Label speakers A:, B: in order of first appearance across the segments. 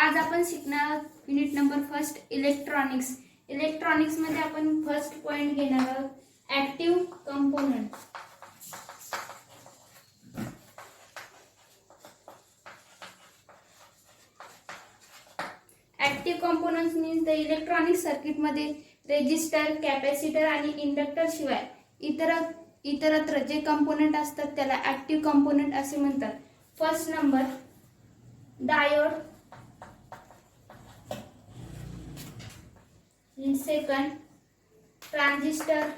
A: आज आपण शिकणार unit number first electronics. Electronics मध्ये आपण फर्स्ट पॉइंट घेणार आहोत active component. Active components means the electronic circuit मध्ये रेजिस्टर, कॅपॅसिटर आणि इंडक्टर शिवाय इतरत्र जे कंपोनंट असतात त्याला ऍक्टिव्ह कंपोनंट असे म्हणतात. First number diode, second transistor,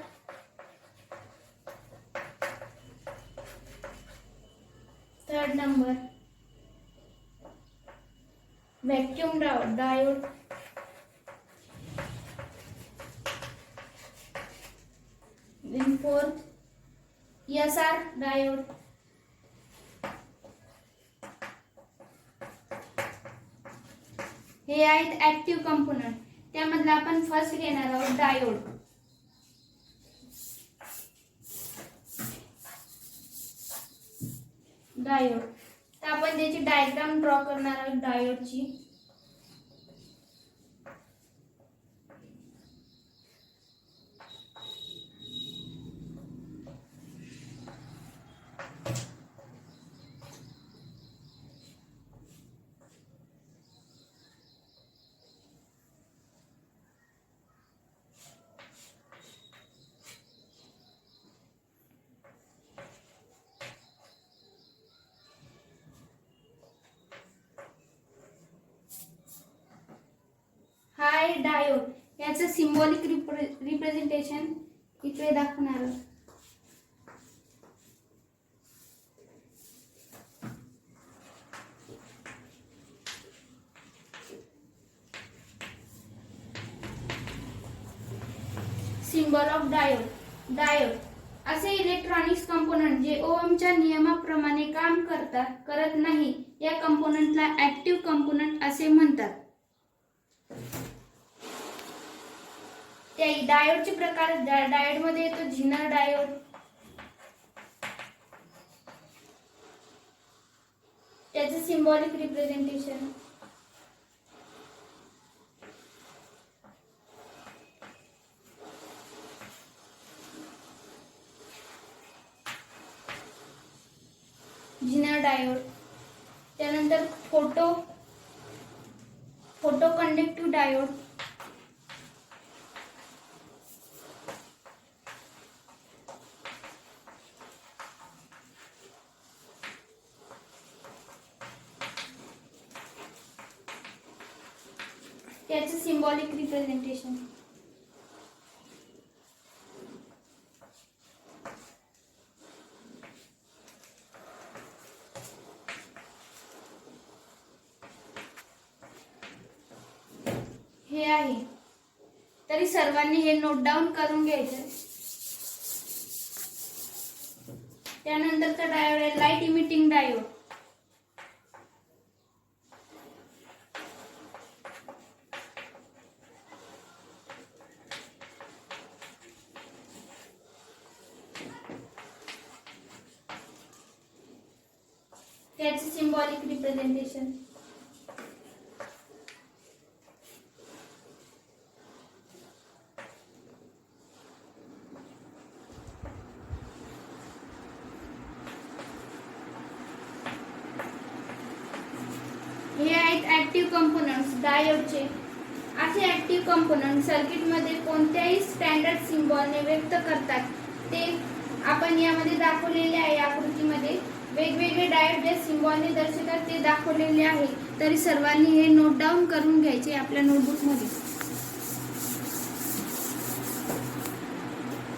A: third number vacuum diode, then fourth SR diode. हे आहेत ऍक्टिव्ह कंपोनंट. त्यामधला आपण फर्स्ट घेणार आहोत डायोड. तर आपण त्याची डायग्राम ड्रॉ करणार आहोत डायोडची. हाय डायोड, याचं सिम्बॉलिक रिप्रेझेंटेशन इकडे दाखवणार आहोत. Symbol of diode. डायोड असे इलेक्ट्रॉनिक्स कंपोनंट जे ओहमच्या नियमाप्रमाणे काम करत नाही या कंपोनंटला ऍक्टिव्ह कंपोनंट असे म्हणतात. त्या डायोडचे प्रकार डायोड मध्ये येतो झिनर डायोड, त्याचे सिम्बॉलिक रिप्रेझेंटेशन झिनर डायोड. त्यानंतर फोटो कंडक्टिव्ह डायोड, त्याचे सिम्बॉलिक रिप्रेझेंटेशन हे आहे. तरी सर्वांनी हे नोट डाऊन करून घ्यायचं. त्यानंतरचा डायोड आहे लाईट इमिटिंग डायोड. त्याचे सिम्बॉलिक रिप्रेझेंटेशन हे आहेत ऍक्टिव्ह कंपोनंट्स डायोडचे. असे ऍक्टिव्ह कंपोनंट सर्किटमध्ये कोणत्याही स्टँडर्ड सिम्बॉलने व्यक्त करतात ते आपण यामध्ये दाखवलेले आहे. आकृतीमध्ये वेगवेगळे डायोड जे सिम्बॉलने दर्शवतात ते दाखवलेले आहे. तरी सर्वांनी हे नोट डाऊन करून घ्यायचे आपल्या नोटबुक मध्ये.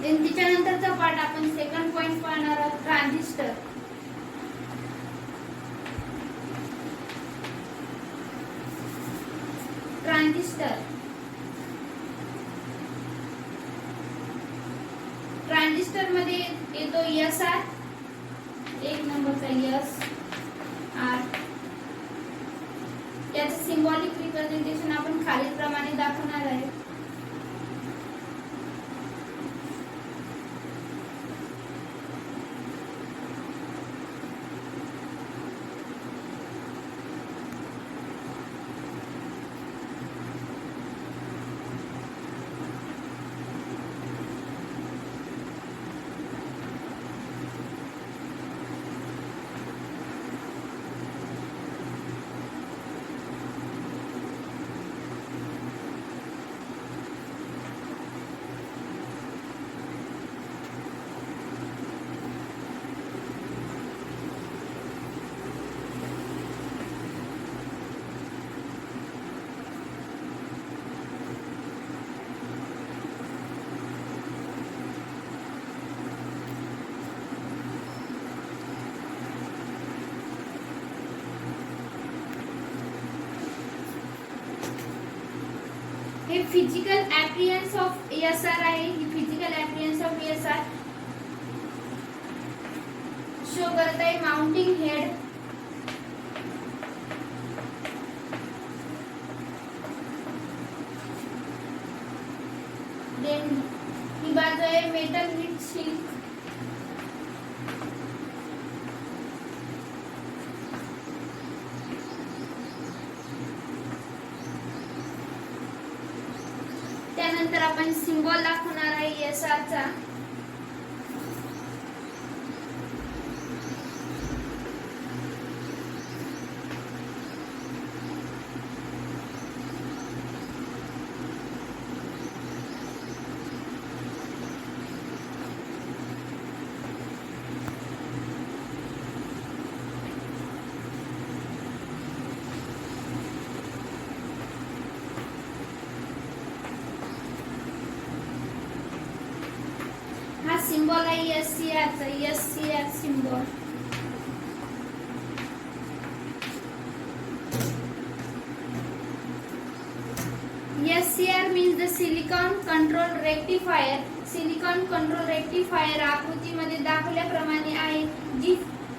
A: त्याच्यानंतरचा पार्ट आपण सेकंड पॉइंट पाहणार आहोत ट्रान्झिस्टर. ट्रान्झिस्टर मध्ये येतो SR, एक नंबरचा SR. याचे सिम्बॉलिक रिप्रेझेंटेशन आपण खालील प्रमाणे दाखवणार आहे. हे फिजिकल ॲपियरन्स ऑफ एसआर आहे. ही physical appearance of SR show करत आहे माउंटिंग हेड, देन ही बाजू आहे मेटल हीट शिंक, त्यानंतर आपण सिम्बॉल दाखवणार आहे एसआर चा. हा सिम्बॉल आहे एससीआर चा, SCR symbol. SCR means the silicon control rectifier. Silicon control rectifier आकृतीमध्ये दाखवल्याप्रमाणे आहे, जी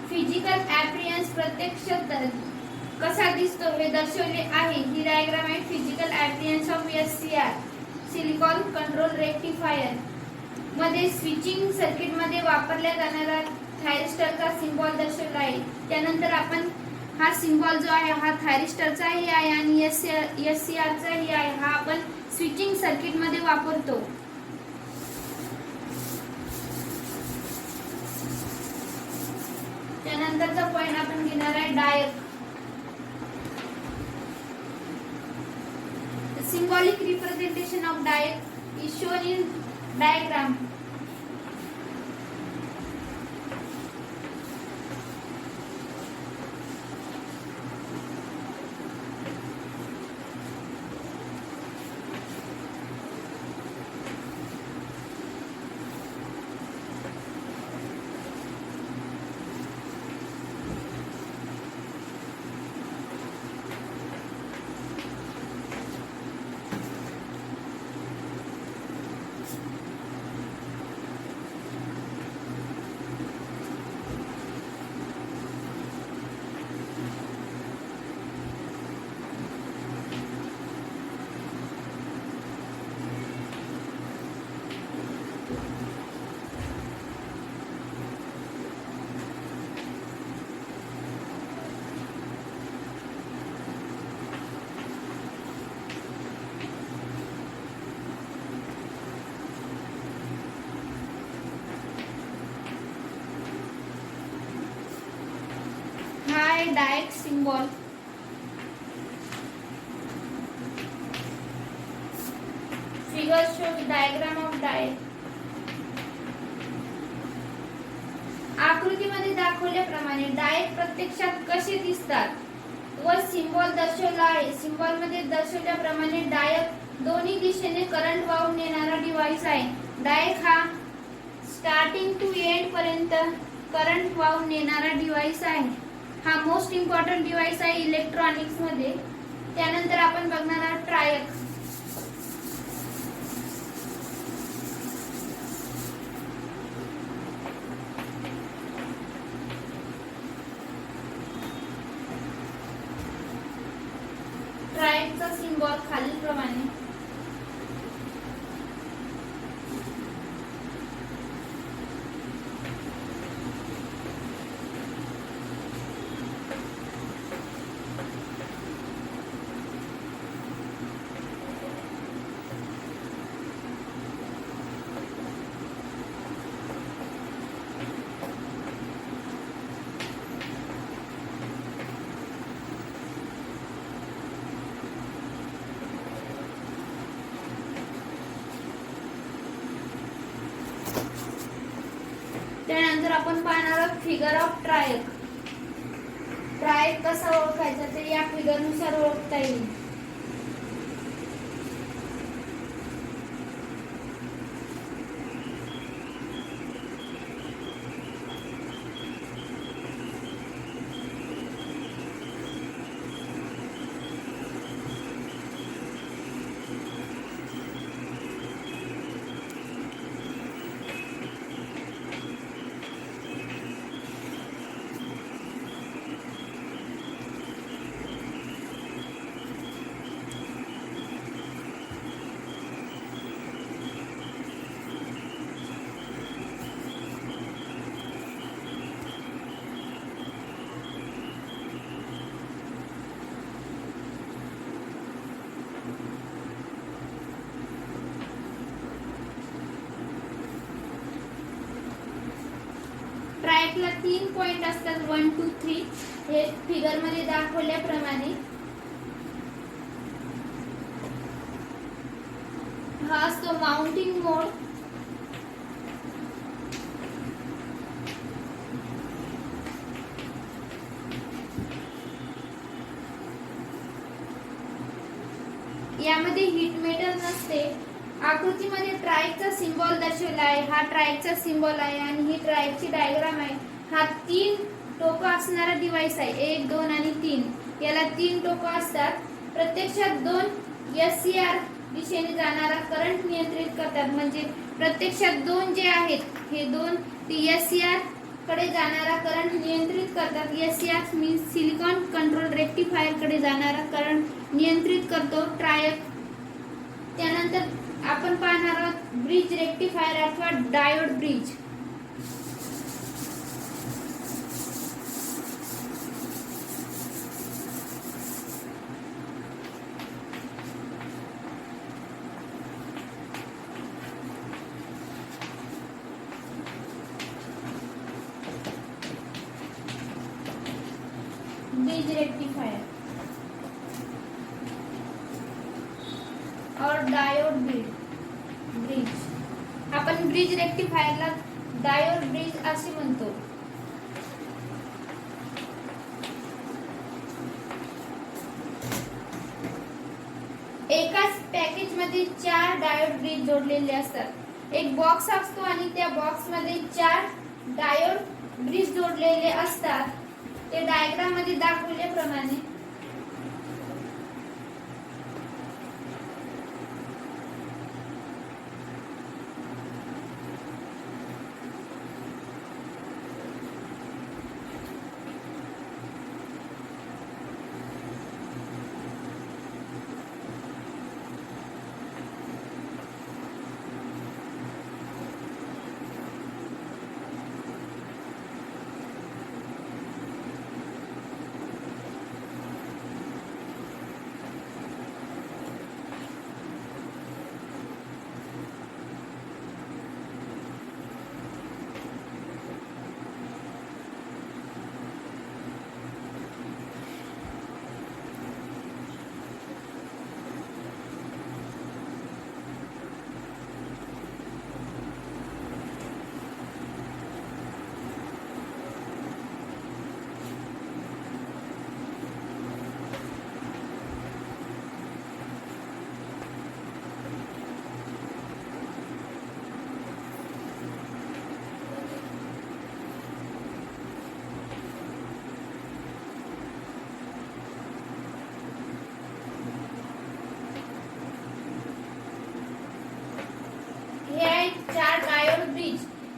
A: फिजिकल ॲपियरन्स प्रत्यक्षात कसा दिसतो हे दर्शवले आहे. ही डायग्राम आहे physical appearance of SCR silicon control rectifier मध्ये स्विचिंग सर्किट मध्ये वापरल्या जाणारा थायरिस्टरचा सिम्बॉल दर्शवला आहे. त्यानंतर आपण हा सिम्बॉल जो आहे हा थायरिस्टरचाही आहे आणि एससीआरचाही आहे. हा आपण स्विचिंग सर्किट मध्ये वापरतो. त्यानंतरचा पॉइंट आपण घेणार आहे DIAC. Symbolic representation of DIAC is shown in diagram. DIAC symbol. Figure shows diagram of DIAC. आकृतीमध्ये दाखवल्याप्रमाणे डायक प्रत्यक्षात कसे दिसतात व सिम्बॉल दर्शवला आहे. सिम्बॉल मध्ये दर्शवल्याप्रमाणे डायक दोन्ही दिशेने करंट वाहून नेणारा डिव्हाइस आहे. डायक हा स्टार्टिंग टू एंड पर्यंत करंट वाहून नेणारा डिव्हाइस आहे. हा मोस्ट इम्पॉर्टंट डिव्हाइस आहे इलेक्ट्रॉनिक्स मध्ये. त्यानंतर आपण बघणार आहोत ट्रायक. ट्रायकचा सिम्बॉल खालीलप्रमाणे. त्यानंतर आपण पाहणार आहोत फिगर ऑफ ट्रायक. ट्रायक कसा ओळखायचा ते या फिगर नुसार ओळखता येईल. 3 पॉइंट असतात 1 2 3 हे फिगर मध्ये दाखवल्याप्रमाणे. हा असतो माउंटिंग मोड. यामध्ये हीट मेटल नसते. आकृतीमध्ये ट्रायडचा सिम्बॉल दर्शवला आहे. हा ट्रायडचा सिम्बॉल आहे आणि ही ट्रायडची डायग्राम आहे. हा 3 टोकं असणारा डिव्हाइस आहे. 1 2 आणि 3. याला 3 टोकं असतात. प्रत्यक्षात 2 एससीआर दिशेने जाणारा करंट नियंत्रित करतात. म्हणजे प्रत्यक्षात 2 जे आहेत हे 2 एससीआर कडे जाणारा करंट नियंत्रित करतात. SCR means silicon control rectifier कडे जाणारा करंट नियंत्रित करतो ट्रायड. त्यानंतर आपण पाहणार आहोत ब्रिज रेक्टिफायर अथवा डायोड ब्रिज. ब्रिज रेक्टिफायर और डायोड ब्रिज. आपण ब्रिज रेक्टिफायरला डायोड ब्रिज असे म्हणतो. एकाच पॅकेज मध्ये 4 डायोड ब्रिज जोडलेले असतात. एक बॉक्स असतो आणि त्या बॉक्स मध्ये 4 डायोड ब्रिज जोडलेले असतात. ते डायग्राम मध्ये दाखवल्याप्रमाणे.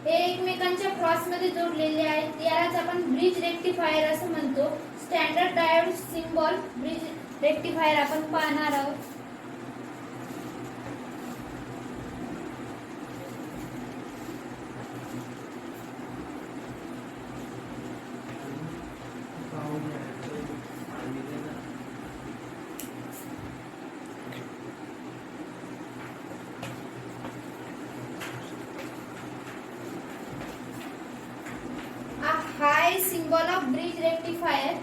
A: हे एकमेकांच्या क्रॉस मध्ये जोडलेले आहेत. यालाच आपण ब्रिज रेक्टिफायर असं म्हणतो. Standard diode symbol bridge rectifier आपण पाहणार आहोत. हाय सिम्बॉल ऑफ ब्रिज रेक्टिफायर.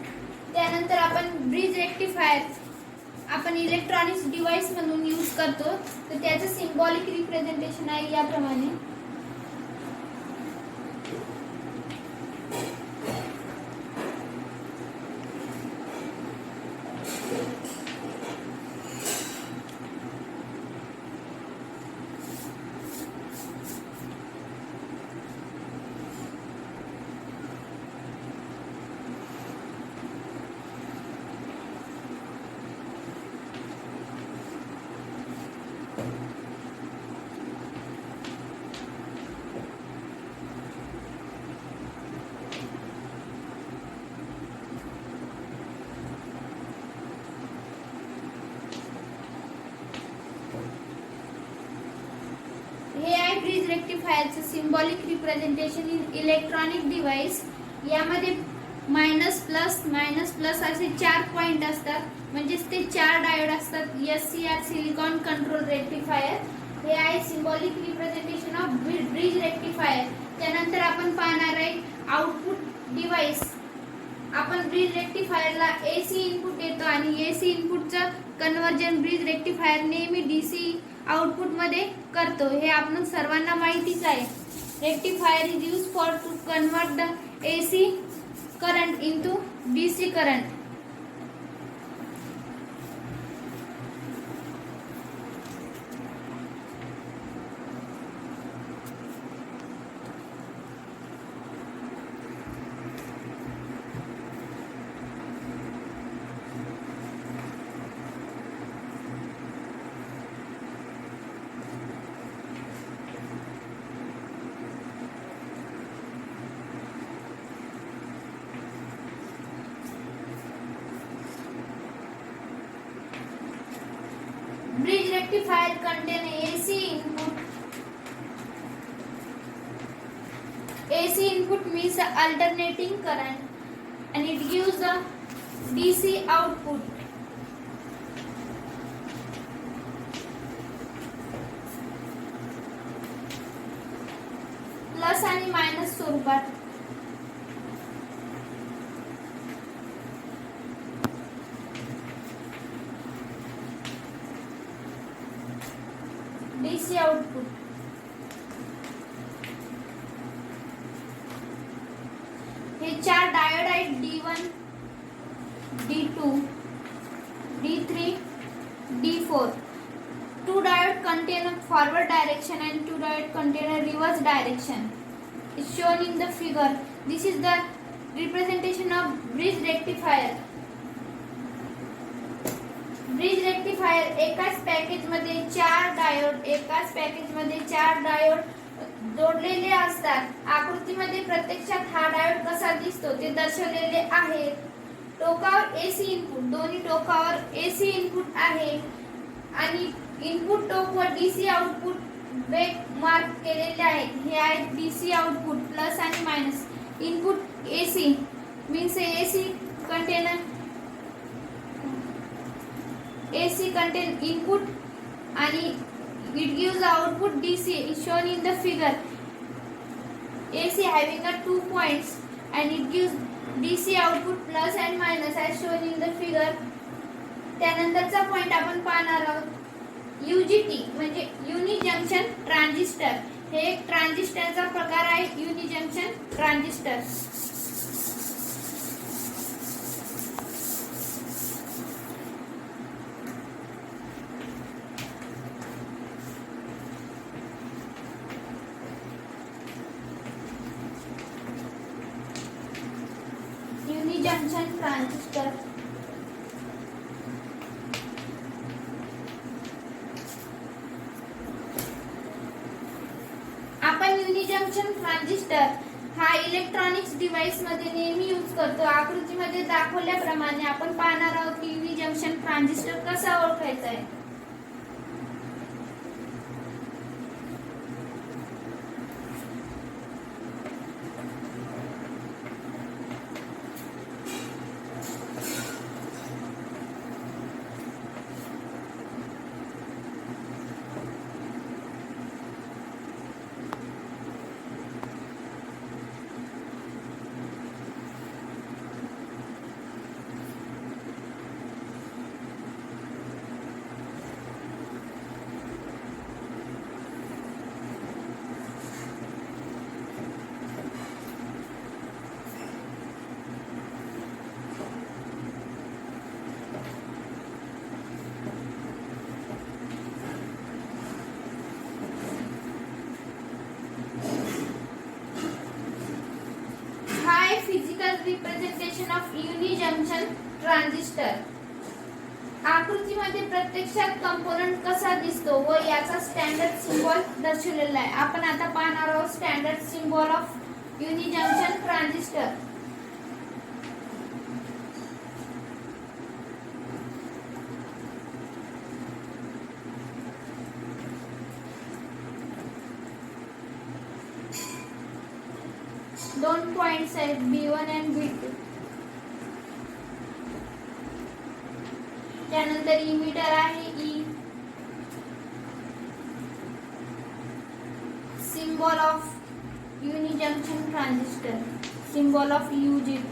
A: त्यानंतर आपण ब्रिज रेक्टिफायर आपण इलेक्ट्रॉनिक्स डिव्हाइस म्हणून यूज करतो. तर त्याचं सिम्बॉलिक रिप्रेझेंटेशन आहे याप्रमाणे. हे आहे ब्रिज रेक्टिफायरचं symbolic representation in electronic device. यामध्ये मायनस प्लस असे 4 पॉइंट असतात. म्हणजेच ते 4 डायोड असतात. SCR silicon control rectifier. हे आहे symbolic representation of bridge rectifier. त्यानंतर आपण पाहणार आहे आउटपुट डिव्हाइस. आपण ब्रिज रेक्टिफायरला AC इनपुट देतो आणि AC इनपुटचं कन्वर्जन ब्रिज रेक्टिफायर नेहमी DC आउटपुट मध्ये करतो. हे आपण सर्वांना माहितीच आहे. Rectifier is used for to convert the AC current into DC current. Bridge rectifier contain AC input. AC input means alternating current and it gives the DC output. Plus आणि minus स्वरूपात. DC output. हे 4 diode आहेत D1, D2, D3, D4. 2 diode contain a forward direction and 2 diode contain a reverse direction. It's shown in the figure. This is the representation of bridge rectifier. Bridge rectifier एकाच package मध्ये 4 diode जोडलेले असतात. आकृतीमध्ये प्रत्यक्षात हा diode कसा दिसतो ते दर्शवलेले आहे. टोकावर AC इनपुट, दोन्ही टोकावर AC इनपुट आहे आणि इनपुट टोक व DC आउटपुट ब्रेक मार्क केलेले आहेत. हे आहेत DC आउटपुट प्लस आणि minus. Input AC means AC contain input and it gives the output DC is shown in the figure. AC having a 2 points and it gives DC output plus and minus as shown in the figure. त्यानंतरचा point आपण पाहणार आहोत UJT म्हणजे युनि junction transistor. हे एक ट्रान्झिस्टरचा प्रकार आहे युनि जंक्शन ट्रान्झिस्टर. Junction transistor. आपण युनि जंक्शन ट्रान्झिस्टर हा इलेक्ट्रॉनिक्स डिव्हाइस मध्ये नेहमी यूज करतो. आकृतीमध्ये दाखवल्याप्रमाणे आपण पाहणार आहोत की युनि जंक्शन ट्रान्झिस्टर कसा ओळखायचा आहे. Physical representation of unijunction transistor. आकृतीमध्ये प्रत्यक्षात कंपोनंट कसा दिसतो व याचा स्टँडर्ड सिम्बॉल दर्शवलेला आहे. आपण आता पाहणार आहोत standard symbol of unijunction transistor. दोन पॉइंट्स आहेत B1 आणि B2. त्यानंतर इमिटर आहे E. Symbol of unijunction transistor, symbol of UJT.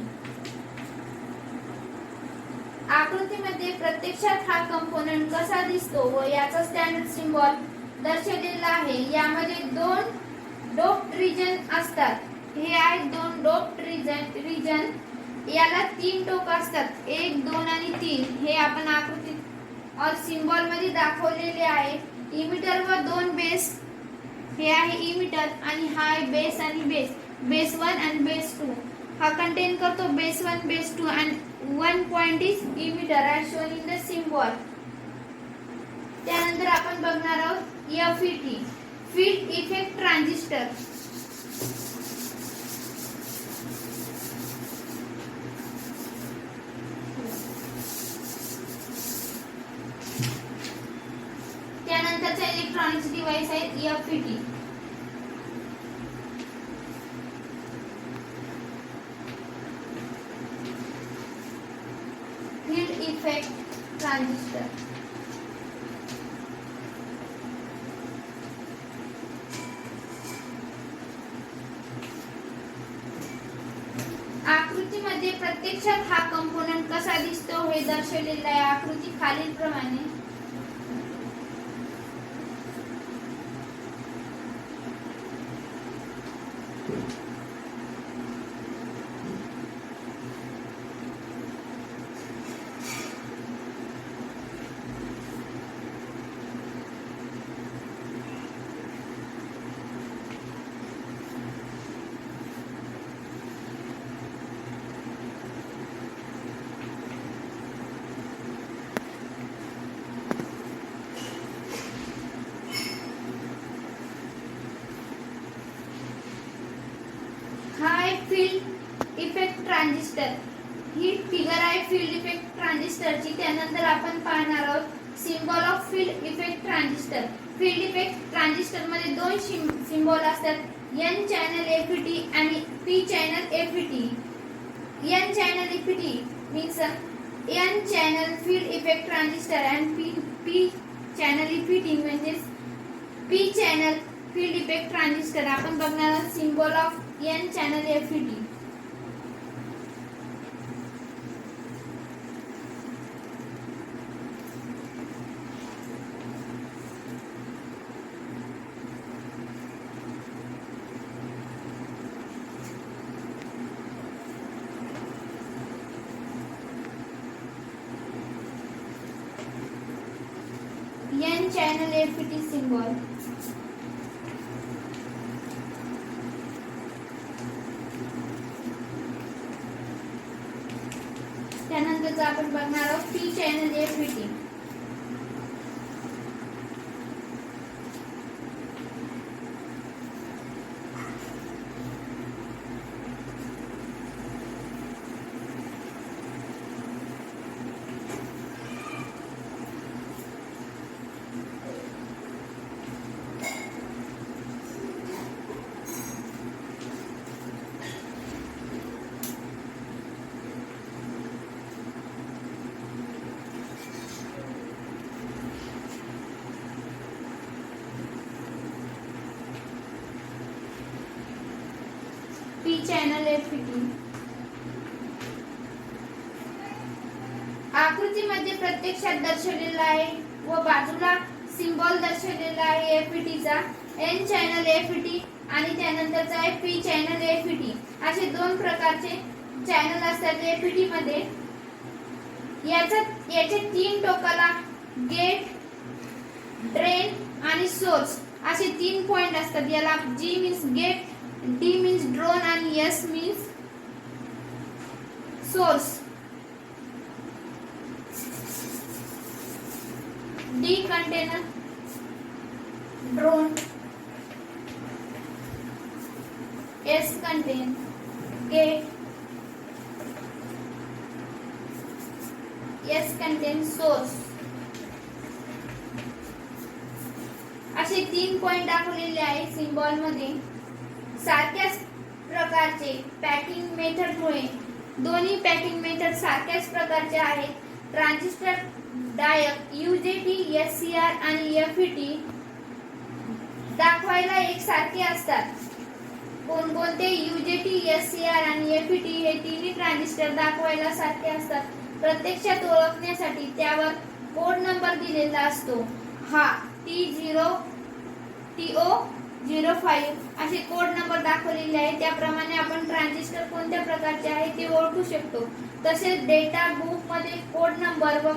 A: आकृतीमध्ये प्रत्यक्षात हा कंपोनंट कसा दिसतो व याचा स्टँडर्ड सिम्बॉल दर्शवलेला आहे. यामध्ये दोन डोप्ड रिजन असतात. हे आहेत दोन डोप्ड रिजन. याला तीन टोक असतात, 1, 2 आणि 3. हे आपण आकृतीत और सिम्बॉल मध्ये दाखवलेले आहे. इमिटर व दोन बेस. हे आहे इमिटर आणि हा आहे बेस आणि बेस 1 आणि बेस 2. हा कंटेन करतो base 1, base 2 and one point is emitter as shown in the symbol. त्यानंतर आपण बघणार आहोत FET, फील्ड इफेक्ट ट्रान्झिस्टर. त्यानंतरचा इलेक्ट्रॉनिक्स डिव्हाइस आहे FET. Field effect transistor. आकृतीमध्ये प्रत्यक्षात हा कंपोनंट कसा दिसतो हे दर्शवलेले आहे. आकृती खालील प्रमाणे. Field effect transistor. ही फिगर आहे फील्ड इफेक्ट ट्रान्झिस्टरची. त्यानंतर आपण पाहणार आहोत symbol of field effect transistor. Field effect transistor मध्ये दोन सिम्बॉल असतात, N चॅनल FET आणि P channel FET. N channel FET means N channel field effect transistor and P channel FET म्हणजे P channel field effect transistor. आपण बघणार आहोत symbol of N channel FET. N channel FET symbol. त्यानंतर आपण बघणार आहोत P channel FET. P channel FET. आकृतीमध्ये प्रत्यक्षात दर्शवलेला आहे व बाजूला सिम्बॉल दर्शवलेला आहे FET चा. N चॅनल FET आणि त्यानंतरचा आहे P चॅनल FET. असे दोन प्रकारचे चॅनल असतात FET मध्ये. याच्या तीन टोकाला गेट, ड्रेन आणि सोर्स असे तीन पॉइंट असतात. याला G means gate, D means drain आणि S means source. D container drain, S contain gate, S contain source. असे तीन पॉइंट दाखवलेले आहे सिम्बॉल मध्ये. सारख्याच प्रकारचे पॅकिंग मेथडमुळे दोन्ही पॅकिंग मेथड सारख्याच प्रकारचे आहेत. ट्रान्झिस्टर डायोड UJT, SCR आणि FET दाखवायला एकसारखे असतात कोणकोणते UJT, SCR आणि FET हे तिन्ही ट्रान्झिस्टर दाखवायला सारखे असतात. प्रत्यक्षात ओळखण्यासाठी त्यावर कोड नंबर दिलेला असतो. हा T0 TO05 असे कोड नंबर दाखवलेले आहे. त्याप्रमाणे आपण ट्रान्झिस्टर कोणत्या प्रकारचे आहे ते ओळखू शकतो. तसेच डेटा बुक मध्ये कोड नंबर व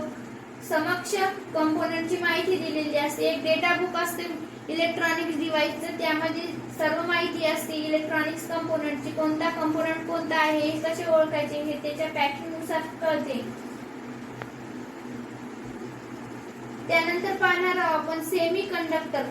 A: समक्ष कंपोनंटची माहिती दिलेली असते. एक डेटा बुक असते इलेक्ट्रॉनिक्स डिव्हाइसचं, त्यामध्ये सर्व माहिती असते इलेक्ट्रॉनिक्स कंपोनंटची. कोणता कंपोनंट कोणता आहे, कसे ओळखायचे हे त्याच्या पॅकिंग नुसार कळते. त्यानंतर पाहणार आहोत आपण सेमी कंडक्टर.